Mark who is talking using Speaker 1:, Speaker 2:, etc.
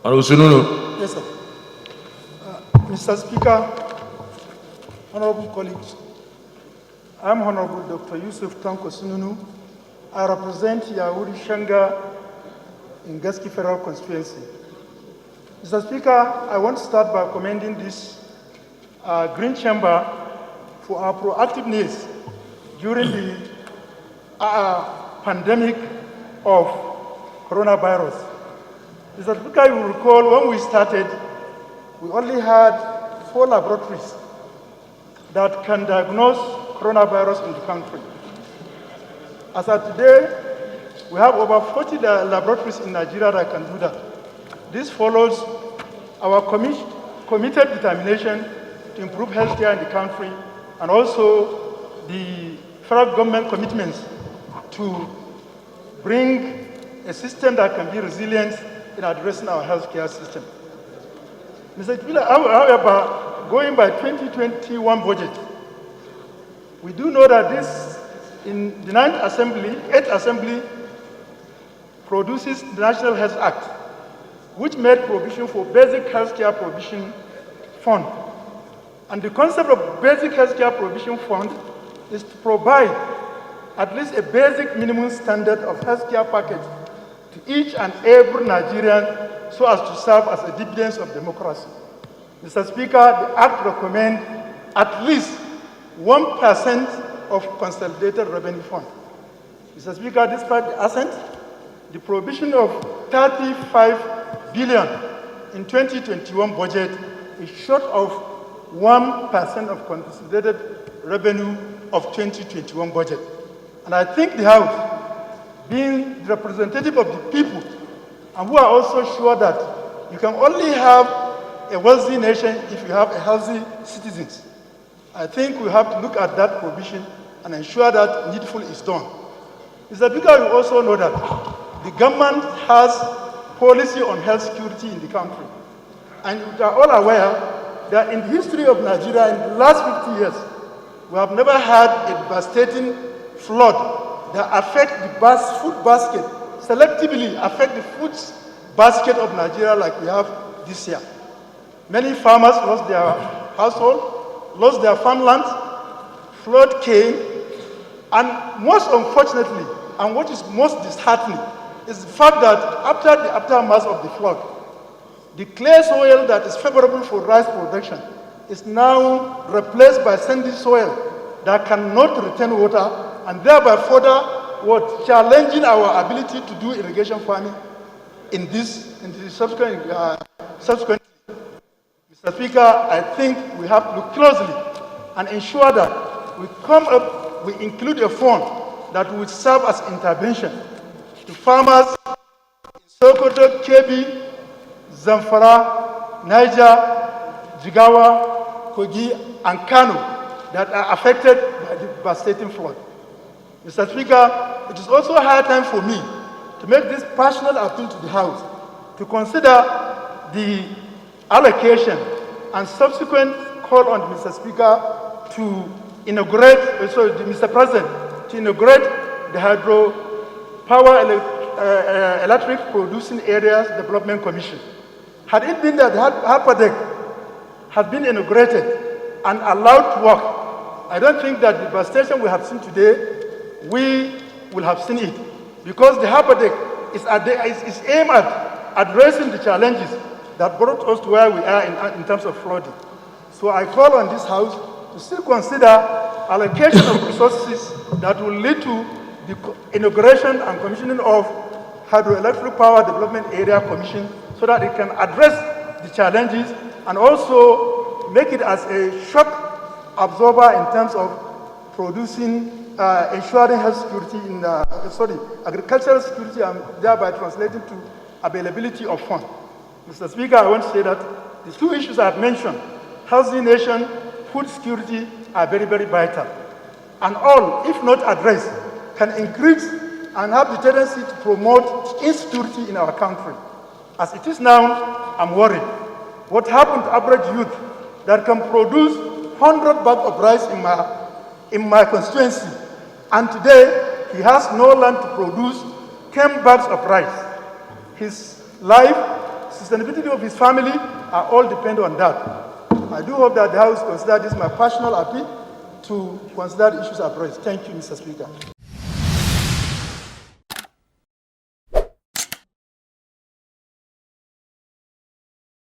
Speaker 1: Honorable Sununu.
Speaker 2: Yes, sir. Mr. Speaker, honorable colleagues, I'm Honorable Dr. Yusuf Tanko Sununu. I represent Yauri Shanga in Gaski Federal Constituency. Mr. Speaker, I want to start by commending this Green Chamber for our proactiveness during the pandemic of coronavirus. Mr. Speaker, you will recall when we started, we only had 4 laboratories that can diagnose coronavirus in the country. As of today, we have over 40 laboratories in Nigeria that can do that. This follows our committed determination to improve healthcare in the country and also the federal government commitments to bring a system that can be resilient in addressing our healthcare system. Mr. Speaker, however, going by 2021 budget, we do know that this, in the 8th Assembly, produces the National Health Act, which made provision for basic healthcare provision fund. And the concept of basic healthcare provision fund is to provide at least a basic minimum standard of healthcare package to each and every Nigerian so as to serve as a dividend of democracy. Mr. Speaker, the Act recommends at least 1% of consolidated revenue fund. Mr. Speaker, despite the assent, the provision of 35 billion in 2021 budget is short of 1% of consolidated revenue of 2021 budget. And I think the House, being the representative of the people, and who are also sure that you can only have a wealthy nation if you have a healthy citizens. I think we have to look at that provision and ensure that needful is done. Mr. Speaker, you also know that the government has policy on health security in the country. And you are all aware that in the history of Nigeria, in the last 50 years, we have never had a devastating flood that affect the food basket, selectively affect the food basket of Nigeria like we have this year. Many farmers lost their household, lost their farmland, flood came, and most unfortunately, and what is most disheartening, is the fact that after the aftermath of the flood, the clay soil that is favorable for rice production is now replaced by sandy soil that cannot retain water and thereby further challenging our ability to do irrigation farming in the subsequent. Mr. Speaker, I think we have to look closely and ensure that we include a fund that will serve as intervention to farmers in Sokoto, Kebbi, Zamfara, Niger, Jigawa, Kogi, and Kano that are affected by the devastating flood. Mr. Speaker, it is also high time for me to make this personal appeal to the House to consider the allocation and subsequent call on Mr. Speaker to inaugurate, Mr. President, to inaugurate the hydropower electric producing areas development commission. Had it been that the HAPADEC had been inaugurated and allowed to work, I don't think that the devastation we have seen today, we will have seen it. Because the HAPADEC is aimed at addressing the challenges that brought us to where we are in terms of flooding. So I call on this House to still consider allocation of resources that will lead to the inauguration and commissioning of Hydroelectric Power Development Area Commission so that it can address the challenges and also make it as a shock absorber in terms of producing, ensuring health security agricultural security, and thereby translating to availability of funds. Mr. Speaker, I want to say that the 2 issues I have mentioned, healthy nation, food security, are very, very vital. And all, if not addressed, can increase and have the tendency to promote insecurity in our country. As it is now, I'm worried. What happened to average youth that can produce 100 bags of rice in my constituency, and today he has no land to produce 10 bags of rice. His life sustainability of his family are all depend on that. I do hope that the House consider this my personal appeal to consider the issues approached. Thank you, Mr. Speaker.